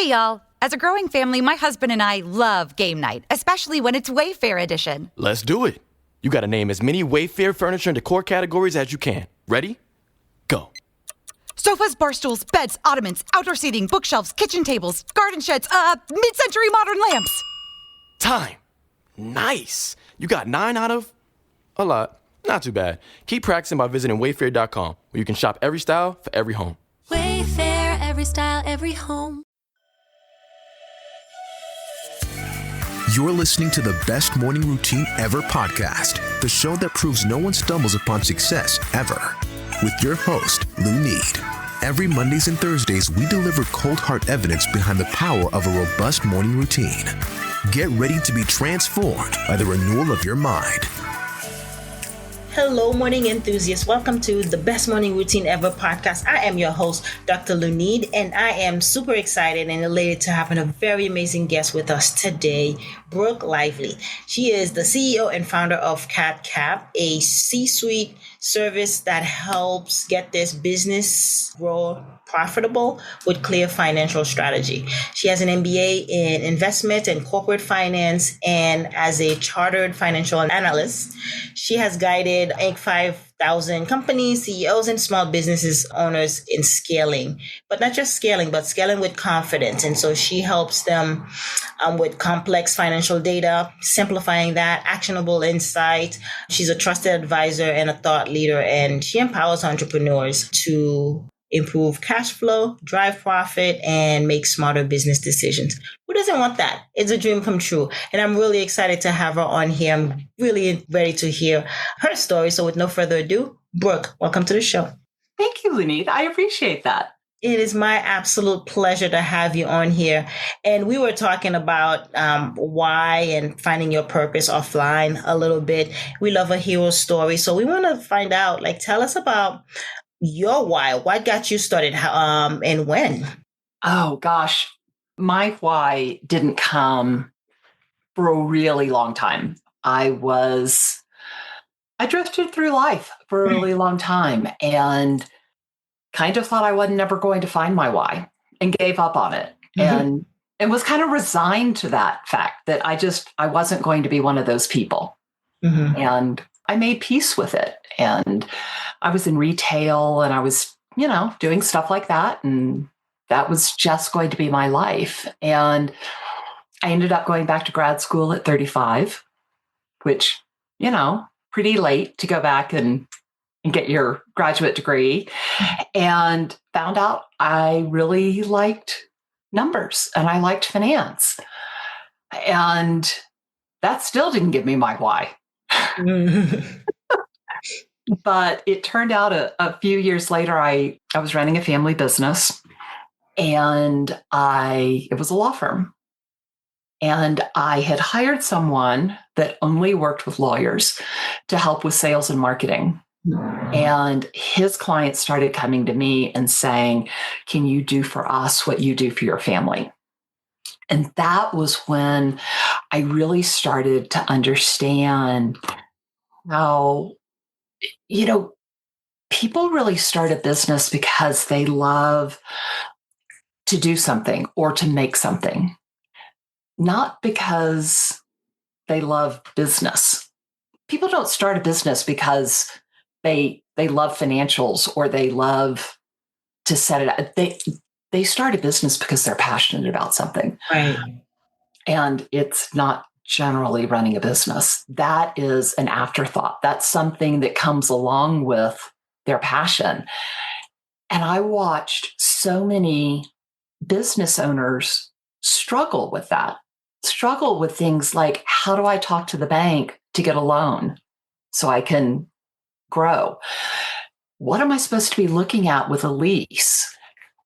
Hey, y'all. As a growing family, my husband and I love game night, especially when it's Wayfair edition. Let's do it. You gotta name as many Wayfair furniture and decor categories as you can. Ready? Go. Sofas, bar stools, beds, ottomans, outdoor seating, bookshelves, kitchen tables, garden sheds, mid-century modern lamps. Time. Nice. You got 9 out of a lot. Not too bad. Keep practicing by visiting wayfair.com, where you can shop every style for every home. Wayfair, every style, every home. You're listening to the Best Morning Routine Ever podcast, the show that proves no one stumbles upon success ever. With your host, Lou Need. Every Mondays and Thursdays, we deliver cold hard evidence behind the power of a robust morning routine. Get ready to be transformed by the renewal of your mind. Hello, morning enthusiasts. Welcome to the Best Morning Routine Ever podcast. I am your host, Dr. Lunid, and I am super excited and elated to have a very amazing guest with us today, Brooke Lively. She is the CEO and founder of CatCap, a C-suite service that helps get this business grow profitable with clear financial strategy. She has an MBA in investment and corporate finance, and as a chartered financial analyst, she has guided Inc. 5,000 companies, CEOs, and small businesses owners in scaling, but not just scaling, but scaling with confidence. And so she helps them with complex financial data, simplifying that, actionable insight. She's a trusted advisor and a thought leader, and she empowers entrepreneurs to improve cash flow, drive profit, and make smarter business decisions. Who doesn't want that? It's a dream come true. And I'm really excited to have her on here. I'm really ready to hear her story. So with no further ado, Brooke, welcome to the show. Thank you, Lunit. I appreciate that. It is my absolute pleasure to have you on here. And we were talking about why and finding your purpose offline a little bit. We love a hero story. So we want to find out, tell us about your why. What got you started and when? Oh, gosh. My why didn't come for a really long time. I drifted through life for a really long time and kind of thought I wasn't ever going to find my why and gave up on it. And was kind of resigned to that fact that I wasn't going to be one of those people. And I made peace with it. And I was in retail and I was, doing stuff like that. And that was just going to be my life. And I ended up going back to grad school at 35, which, pretty late to go back and get your graduate degree, and found out I really liked numbers and I liked finance. And that still didn't give me my why. But it turned out a few years later, I was running a family business, and it was a law firm. And I had hired someone that only worked with lawyers to help with sales and marketing. And his clients started coming to me and saying, "Can you do for us what you do for your family?" And that was when I really started to understand how, people really start a business because they love to do something or to make something, not because they love business. People don't start a business because they love financials or they love to set it up. They start a business because they're passionate about something. Right. And it's not generally running a business. That is an afterthought. That's something that comes along with their passion. And I watched so many business owners struggle with that, struggle with things like, how do I talk to the bank to get a loan so I can grow? What am I supposed to be looking at with a lease?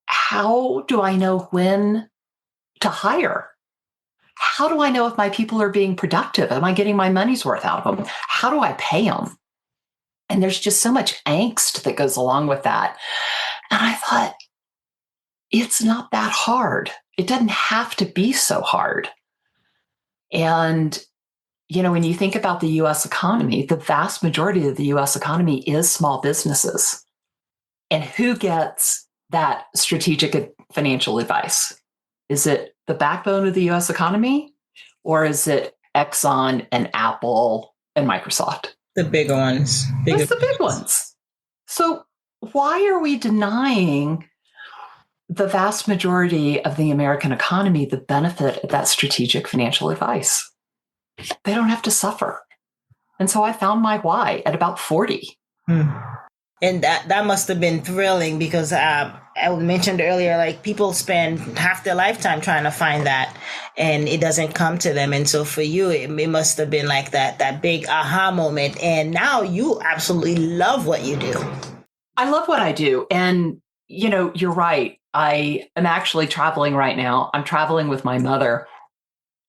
How do I know when to hire? How do I know if my people are being productive? Am I getting my money's worth out of them? How do I pay them? And there's just so much angst that goes along with that. And I thought, it's not that hard. It doesn't have to be so hard. And, when you think about the U.S. economy, the vast majority of the U.S. economy is small businesses. And who gets that strategic financial advice? Is it the backbone of the US economy? Or is it Exxon and Apple and Microsoft? The bigger ones. It's the big ones. So why are we denying the vast majority of the American economy the benefit of that strategic financial advice? They don't have to suffer. And so I found my why at about 40. And that must have been thrilling because I mentioned earlier, like people spend half their lifetime trying to find that and it doesn't come to them. And so for you, it must have been like that big aha moment. And now you absolutely love what you do. I love what I do. And, you're right. I am actually traveling right now. I'm traveling with my mother.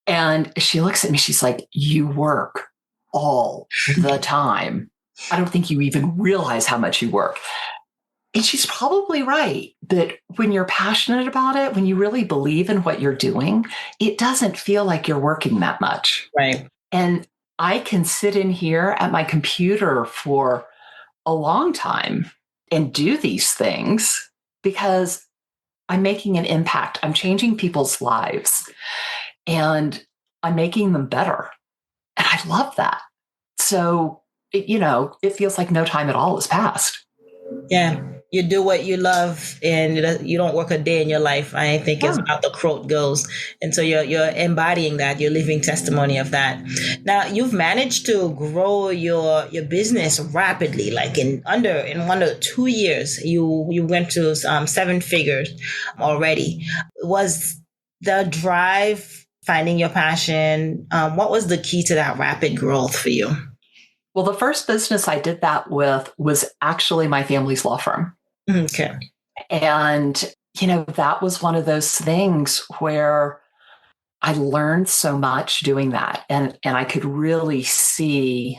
And she looks at me, she's like, you work all the time. I don't think you even realize how much you work. And she's probably right that when you're passionate about it, when you really believe in what you're doing, it doesn't feel like you're working that much. Right. And I can sit in here at my computer for a long time and do these things because I'm making an impact. I'm changing people's lives and I'm making them better. And I love that. So, it feels like no time at all has passed. Yeah. You do what you love and you don't work a day in your life. I think is how the quote goes. And so you're embodying that. You're living testimony of that. Now you've managed to grow your business rapidly, like in under 2 years, you went to 7 figures already. Was the drive finding your passion? What was the key to that rapid growth for you? Well, the first business I did that with was actually my family's law firm. Okay. And, that was one of those things where I learned so much doing that. And I could really see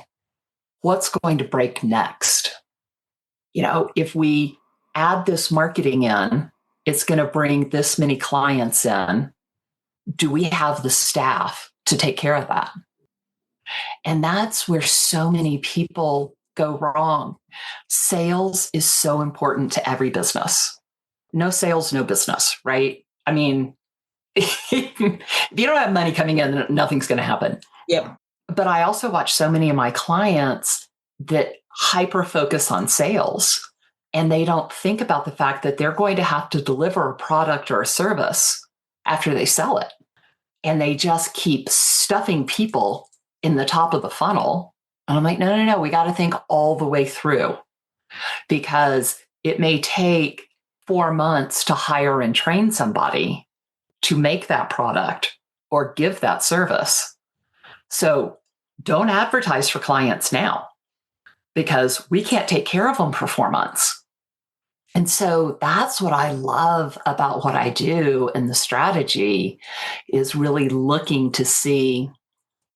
what's going to break next. If we add this marketing in, it's going to bring this many clients in. Do we have the staff to take care of that? And that's where so many people go wrong. Sales is so important to every business. No sales, no business, right? I mean, if you don't have money coming in, nothing's going to happen. Yep. But I also watch so many of my clients that hyper focus on sales and they don't think about the fact that they're going to have to deliver a product or a service after they sell it. And they just keep stuffing people in the top of the funnel. And I'm like, no, we got to think all the way through because it may take 4 months to hire and train somebody to make that product or give that service. So don't advertise for clients now because we can't take care of them for 4 months. And so that's what I love about what I do. And the strategy is really looking to see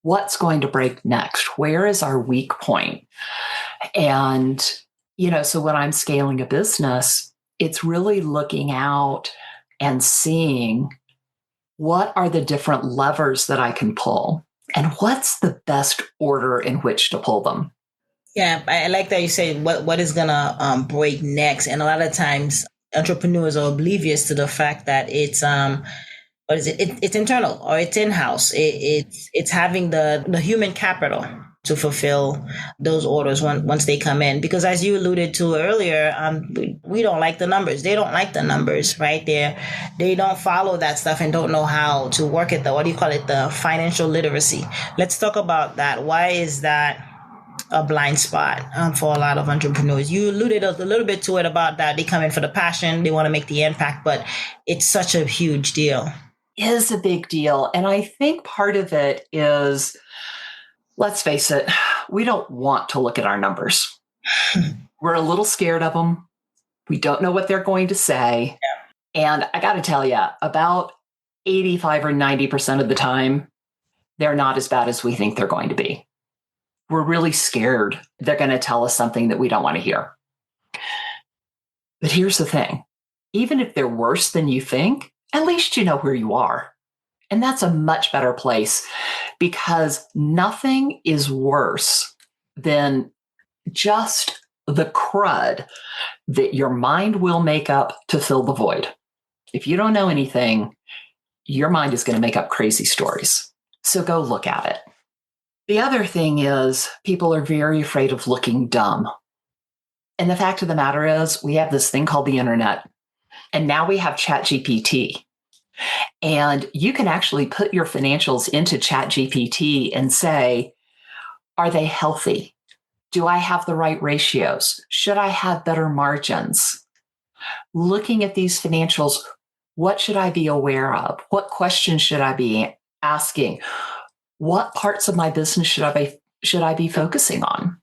what's going to break next? Where is our weak point? And, so when I'm scaling a business, it's really looking out and seeing what are the different levers that I can pull and what's the best order in which to pull them. Yeah, I like that you say what is going to break next. And a lot of times entrepreneurs are oblivious to the fact that it's what is it? It's internal or it's in-house. It's having the human capital to fulfill those orders once they come in. Because as you alluded to earlier, we don't like the numbers. They don't like the numbers, right? They don't follow that stuff and don't know how to work it. What do you call it? The financial literacy. Let's talk about that. Why is that a blind spot for a lot of entrepreneurs? You alluded a little bit to it about that. They come in for the passion. They want to make the impact, but it's such a huge deal. Is a big deal. And I think part of it is, let's face it, we don't want to look at our numbers. We're a little scared of them. We don't know what they're going to say. Yeah. And I got to tell you, about 85 or 90% of the time, they're not as bad as we think they're going to be. We're really scared they're going to tell us something that we don't want to hear. But here's the thing. Even if they're worse than you think, at least you know where you are. And that's a much better place because nothing is worse than just the crud that your mind will make up to fill the void. If you don't know anything, your mind is going to make up crazy stories. So go look at it. The other thing is people are very afraid of looking dumb. And the fact of the matter is we have this thing called the internet, and now we have ChatGPT. And you can actually put your financials into ChatGPT and say, are they healthy? Do I have the right ratios? Should I have better margins? Looking at these financials, what should I be aware of? What questions should I be asking? What parts of my business should I be focusing on?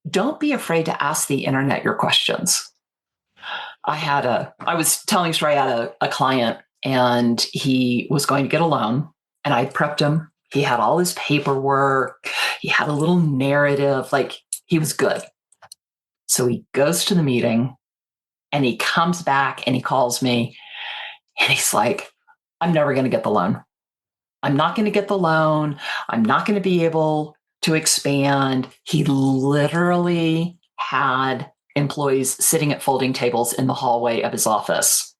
Don't be afraid to ask the internet your questions. I was telling a story, I had a client, and he was going to get a loan, and I prepped him. He had all his paperwork. He had a little narrative, like he was good. So he goes to the meeting and he comes back and he calls me and he's like, I'm never going to get the loan. I'm not going to get the loan. I'm not going to be able to expand. He literally had employees sitting at folding tables in the hallway of his office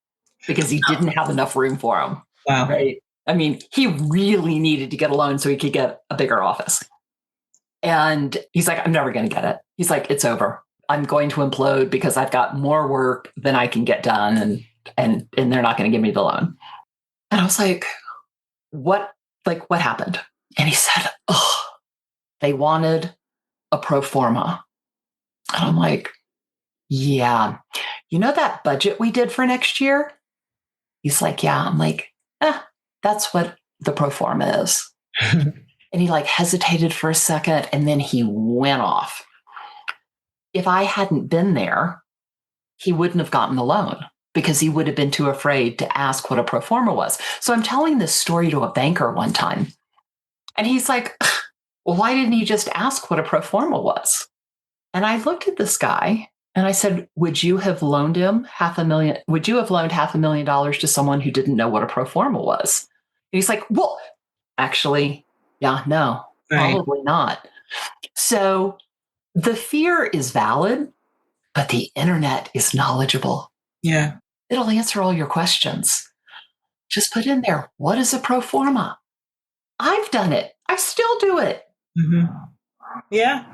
because he didn't have enough room for them. Wow. Right? I mean, he really needed to get a loan so he could get a bigger office. And he's like, I'm never going to get it. He's like, it's over. I'm going to implode because I've got more work than I can get done, and they're not going to give me the loan. And I was like, what happened? And he said, oh, they wanted a pro forma. And I'm like, yeah. You know that budget we did for next year? He's like, yeah. I'm like, that's what the pro forma is. And he like hesitated for a second and then he went off. If I hadn't been there, he wouldn't have gotten the loan because he would have been too afraid to ask what a pro forma was. So I'm telling this story to a banker one time. And he's like, well, why didn't he just ask what a pro forma was? And I looked at this guy and I said, would you have loaned him $500,000? Would you have loaned $500,000 to someone who didn't know what a pro forma was? And he's like, well, actually, yeah, no, probably not. So the fear is valid, but the internet is knowledgeable. Yeah. It'll answer all your questions. Just put in there, what is a pro forma? I've done it. I still do it. Mm-hmm. Yeah.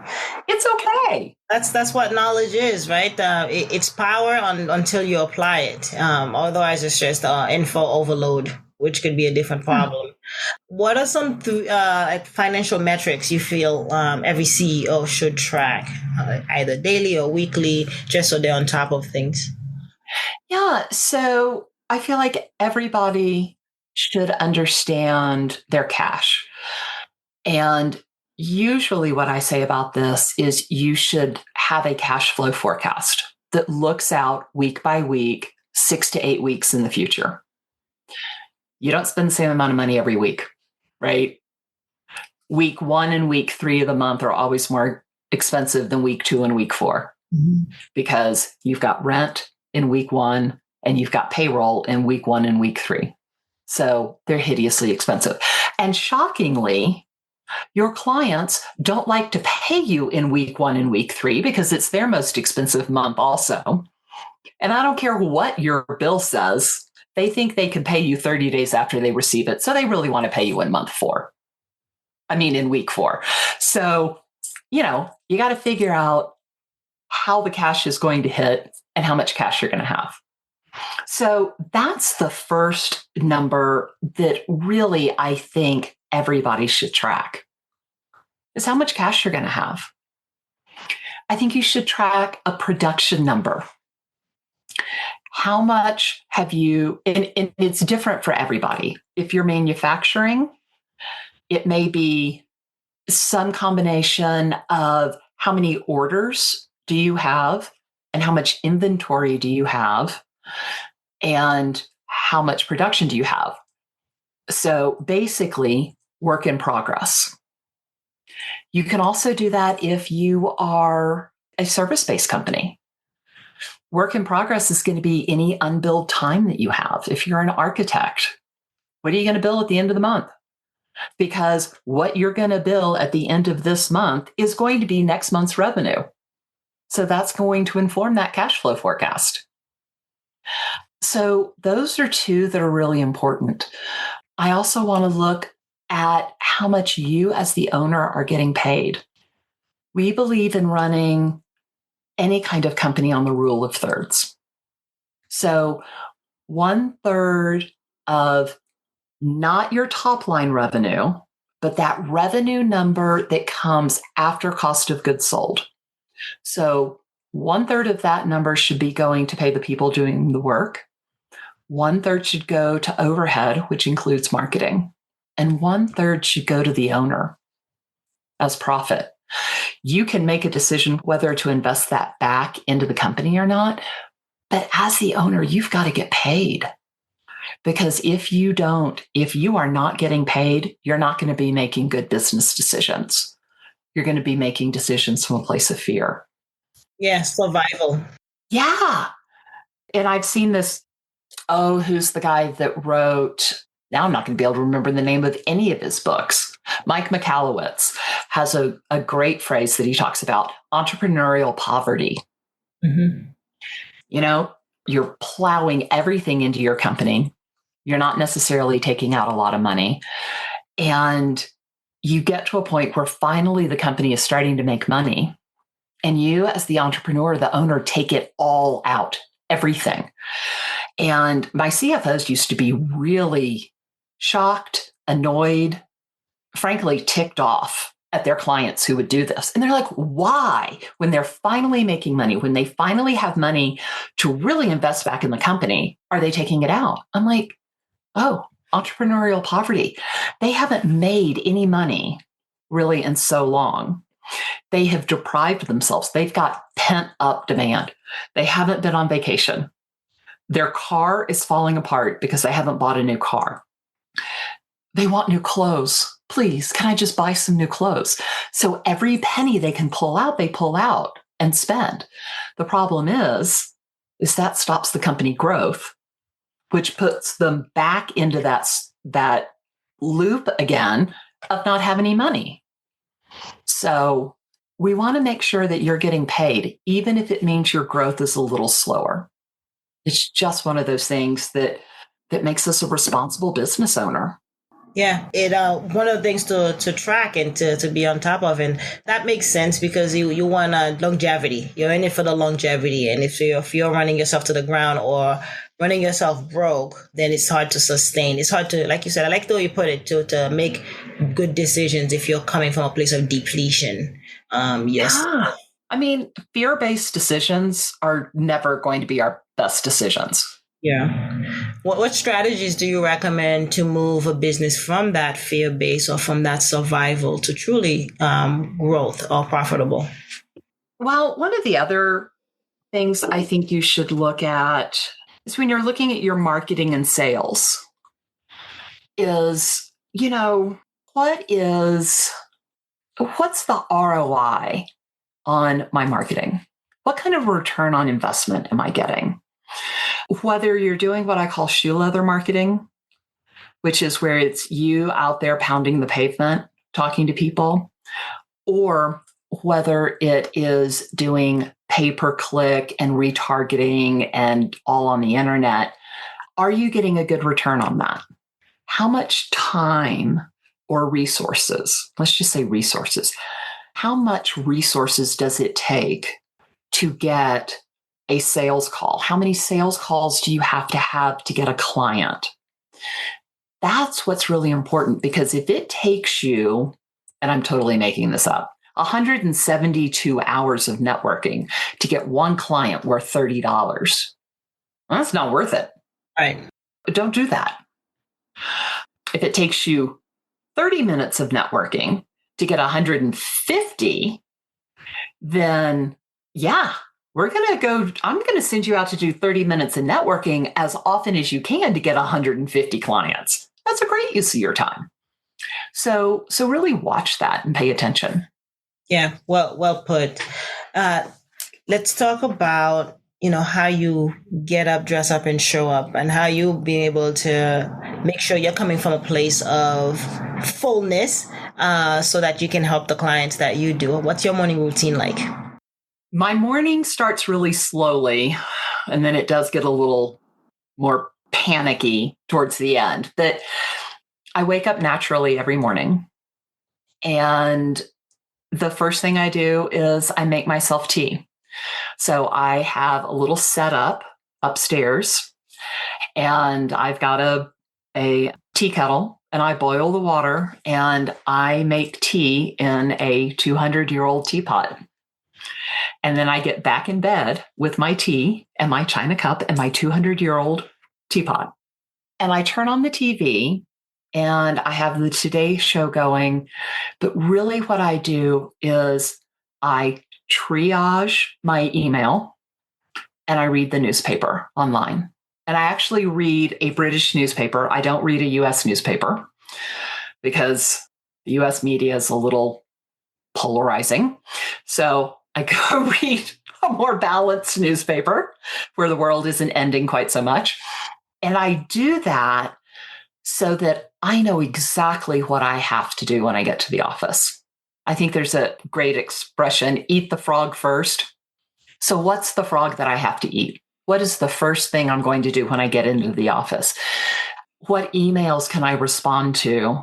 It's okay. That's what knowledge is, right? It's power until you apply it. Otherwise, it's just info overload, which could be a different problem. What are some financial metrics you feel every CEO should track, either daily or weekly, just so they're on top of things? Yeah. So I feel like everybody should understand their cash. And usually what I say about this is you should have a cash flow forecast that looks out week by week, 6 to 8 weeks in the future. You don't spend the same amount of money every week, right? Week 1 and week 3 of the month are always more expensive than week 2 and week 4 because you've got rent in week 1 and you've got payroll in week 1 and week 3. So they're hideously expensive. And shockingly, your clients don't like to pay you in week 1 and week 3 because it's their most expensive month also. And I don't care what your bill says. They think they can pay you 30 days after they receive it. So they really want to pay you in in week 4. So, you got to figure out how the cash is going to hit and how much cash you're going to have. So that's the first number that really I think everybody should track is how much cash you're going to have. I think you should track a production number. How much have you, and it's different for everybody. If you're manufacturing, it may be some combination of how many orders do you have and how much inventory do you have and how much production do you have. So basically, work in progress. You can also do that if you are a service-based company. Work in progress is going to be any unbilled time that you have. If you're an architect, what are you going to bill at the end of the month? Because what you're going to bill at the end of this month is going to be next month's revenue. So that's going to inform that cash flow forecast. So those are two that are really important. I also want to look at how much you as the owner are getting paid. We believe in running any kind of company on the rule of thirds. So 1/3 of not your top line revenue, but that revenue number that comes after cost of goods sold. So 1/3 of that number should be going to pay the people doing the work. 1/3 should go to overhead, which includes marketing. And 1/3 should go to the owner as profit. You can make a decision whether to invest that back into the company or not. But as the owner, you've got to get paid. Because if you are not getting paid, you're not going to be making good business decisions. You're going to be making decisions from a place of fear. Yeah, survival. Yeah. And I've seen this, who's the guy that wrote, now I'm not going to be able to remember the name of any of his books. Mike Michalowicz has a great phrase that he talks about, entrepreneurial poverty. Mm-hmm. You're plowing everything into your company. You're not necessarily taking out a lot of money. And you get to a point where finally the company is starting to make money. And you, as the entrepreneur, the owner, take it all out, everything. And my CFOs used to be really shocked, annoyed, frankly, ticked off at their clients who would do this. And they're like, why? When they're finally making money, when they finally have money to really invest back in the company, are they taking it out? I'm like, entrepreneurial poverty. They haven't made any money really in so long. They have deprived themselves. They've got pent up demand. They haven't been on vacation. Their car is falling apart because they haven't bought a new car. They want new clothes. Please, can I just buy some new clothes? So every penny they can pull out, they pull out and spend. The problem is that stops the company growth, which puts them back into that loop again of not having any money. So we want to make sure that you're getting paid, even if it means your growth is a little slower. It's just one of those things that makes us a responsible business owner. Yeah, it one of the things to track and to be on top of, and that makes sense because you want longevity. You're in it for the longevity, and if you're running yourself to the ground or running yourself broke, then it's hard to sustain. It's hard to, like you said, I like the way you put it, to make good decisions if you're coming from a place of depletion. Yes. Yeah. I mean, fear-based decisions are never going to be our best decisions. Yeah. What strategies do you recommend to move a business from that fear base or from that survival to truly growth or profitable? Well, one of the other things I think you should look at is when you're looking at your marketing and sales is, what's the ROI on my marketing? What kind of return on investment am I getting? Whether you're doing what I call shoe leather marketing, which is where it's you out there pounding the pavement, talking to people, or whether it is doing pay-per-click and retargeting and all on the internet, are you getting a good return on that? How much time or resources, let's just say resources, how much resources does it take to get a sales call? How many sales calls do you have to get a client? That's what's really important, because if it takes you, and I'm totally making this up, 172 hours of networking to get one client worth $30, that's not worth it. Right. But don't do that. If it takes you 30 minutes of networking to get 150, then yeah, I'm going to send you out to do 30 minutes of networking as often as you can to get 150 clients. That's a great use of your time. So really watch that and pay attention. Yeah, well put. Let's talk about, how you get up, dress up, and show up, and how you being able to make sure you're coming from a place of fullness so that you can help the clients that you do. What's your morning routine like? My morning starts really slowly, and then it does get a little more panicky towards the end. That I wake up naturally every morning. And the first thing I do is I make myself tea. So I have a little setup upstairs, and I've got a tea kettle, and I boil the water, and I make tea in a 200-year-old teapot. And then I get back in bed with my tea and my china cup and my 200-year-old teapot. And I turn on the TV, and I have the Today Show going. But really what I do is I triage my email and I read the newspaper online. And I actually read a British newspaper. I don't read a US newspaper because the US media is a little polarizing. So I go read a more balanced newspaper where the world isn't ending quite so much. And I do that so that I know exactly what I have to do when I get to the office. I think there's a great expression, eat the frog first. So what's the frog that I have to eat? What is the first thing I'm going to do when I get into the office? What emails can I respond to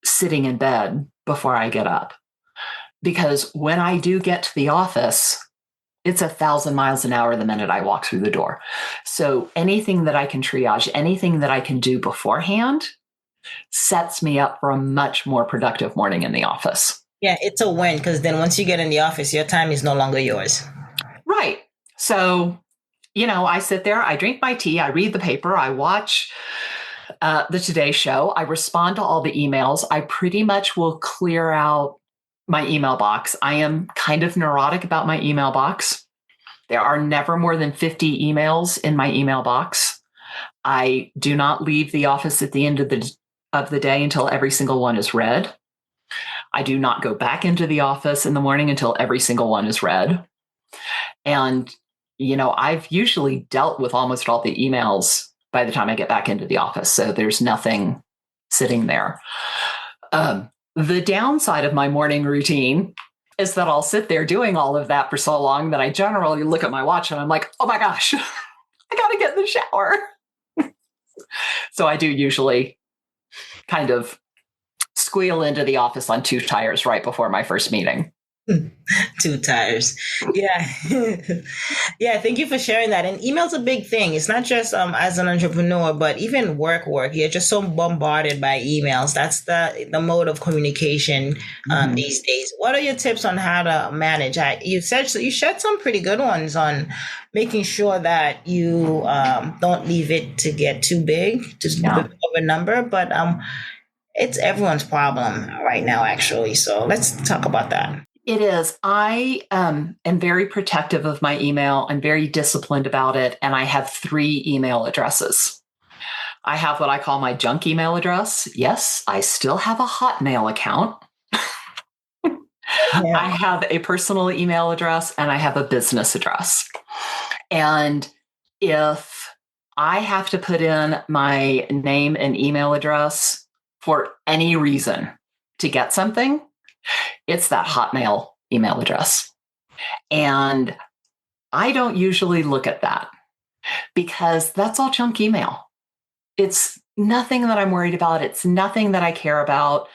sitting in bed before I get up? Because when I do get to the office, it's 1,000 miles an hour the minute I walk through the door. So anything that I can triage, anything that I can do beforehand sets me up for a much more productive morning in the office. Yeah, it's a win because then once you get in the office, your time is no longer yours. Right. So, I sit there, I drink my tea, I read the paper, I watch the Today Show, I respond to all the emails. I pretty much will clear out my email box. I am kind of neurotic about my email box. There are never more than 50 emails in my email box. I do not leave the office at the end of the day until every single one is read. I do not go back into the office in the morning until every single one is read. And, I've usually dealt with almost all the emails by the time I get back into the office. So there's nothing sitting there. The downside of my morning routine is that I'll sit there doing all of that for so long that I generally look at my watch and I'm like, oh my gosh, I got to get in the shower. So I do usually kind of squeal into the office on 2 tires right before my first meeting. 2 tires. Yeah. Yeah. Thank you for sharing that. And email's a big thing. It's not just as an entrepreneur, but even work. You're just so bombarded by emails. That's the mode of communication these days. What are your tips on how to manage? You shared some pretty good ones on making sure that you don't leave it to get too big, to of a number, but it's everyone's problem right now, actually. So let's talk about that. It is. I am very protective of my email. I'm very disciplined about it. And I have 3 email addresses. I have what I call my junk email address. Yes, I still have a Hotmail account. Yeah. I have a personal email address and I have a business address. And if I have to put in my name and email address for any reason to get something, it's that Hotmail email address. And I don't usually look at that because that's all junk email. It's nothing that I'm worried about. It's nothing that I care about.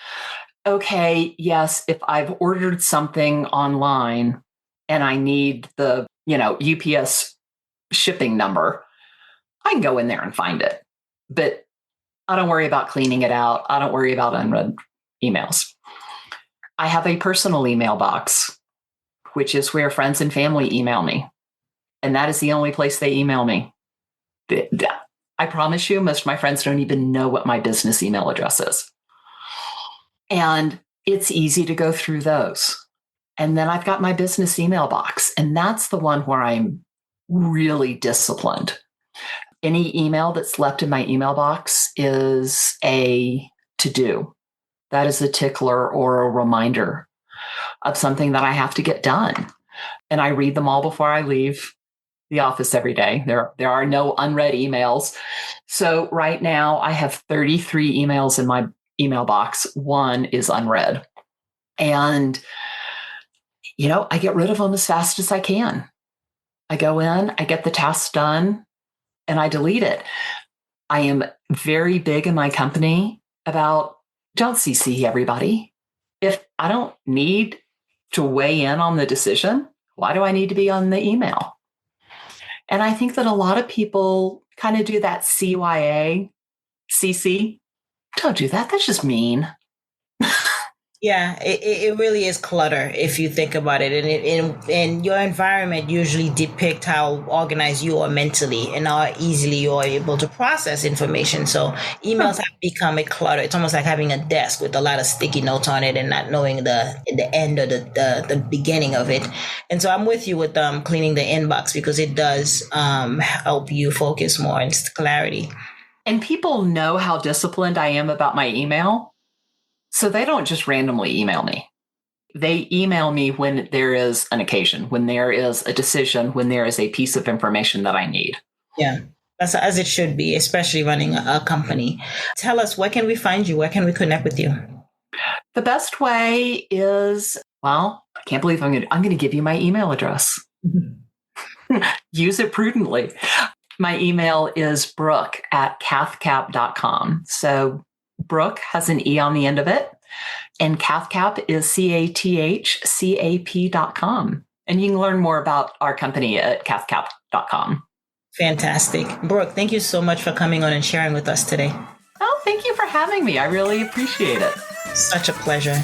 Okay, yes, if I've ordered something online and I need the, UPS shipping number, I can go in there and find it. But I don't worry about cleaning it out. I don't worry about unread emails. I have a personal email box, which is where friends and family email me. And that is the only place they email me. I promise you, most of my friends don't even know what my business email address is. And it's easy to go through those. And then I've got my business email box, and that's the one where I'm really disciplined. Any email that's left in my email box is a to-do. That is a tickler or a reminder of something that I have to get done. And I read them all before I leave the office every day. There are no unread emails. So right now I have 33 emails in my email box. 1 is unread. And, I get rid of them as fast as I can. I go in, I get the tasks done, and I delete it. I am very big in my company about don't CC everybody. If I don't need to weigh in on the decision, why do I need to be on the email? And I think that a lot of people kind of do that CYA, CC. Don't do that. That's just mean. Yeah, it really is clutter if you think about it, and your environment usually depict how organized you are mentally and how easily you are able to process information. So emails have become a clutter. It's almost like having a desk with a lot of sticky notes on it and not knowing the end or the beginning of it. And so I'm with you with cleaning the inbox because it does help you focus more and clarity. And people know how disciplined I am about my email. So they don't just randomly email me. They email me when there is an occasion, when there is a decision, when there is a piece of information that I need. Yeah, that's as it should be, especially running a company. Tell us, where can we find you? Where can we connect with you? The best way is, well, I can't believe I'm going to give you my email address. Use it prudently. My email is brooke@cathcap.com. So Brooke has an E on the end of it. And CathCap is CathCap.com. And you can learn more about our company at cathcap.com. Fantastic. Brooke, thank you so much for coming on and sharing with us today. Oh, thank you for having me. I really appreciate it. Such a pleasure.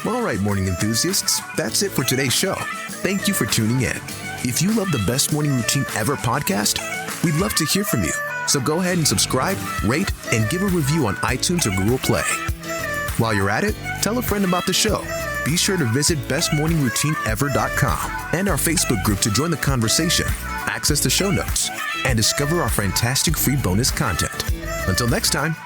All right, morning enthusiasts, that's it for today's show. Thank you for tuning in. If you love the Best Morning Routine Ever podcast, we'd love to hear from you. So go ahead and subscribe, rate, and give a review on iTunes or Google Play. While you're at it, tell a friend about the show. Be sure to visit bestmorningroutineever.com and our Facebook group to join the conversation, access the show notes, and discover our fantastic free bonus content. Until next time,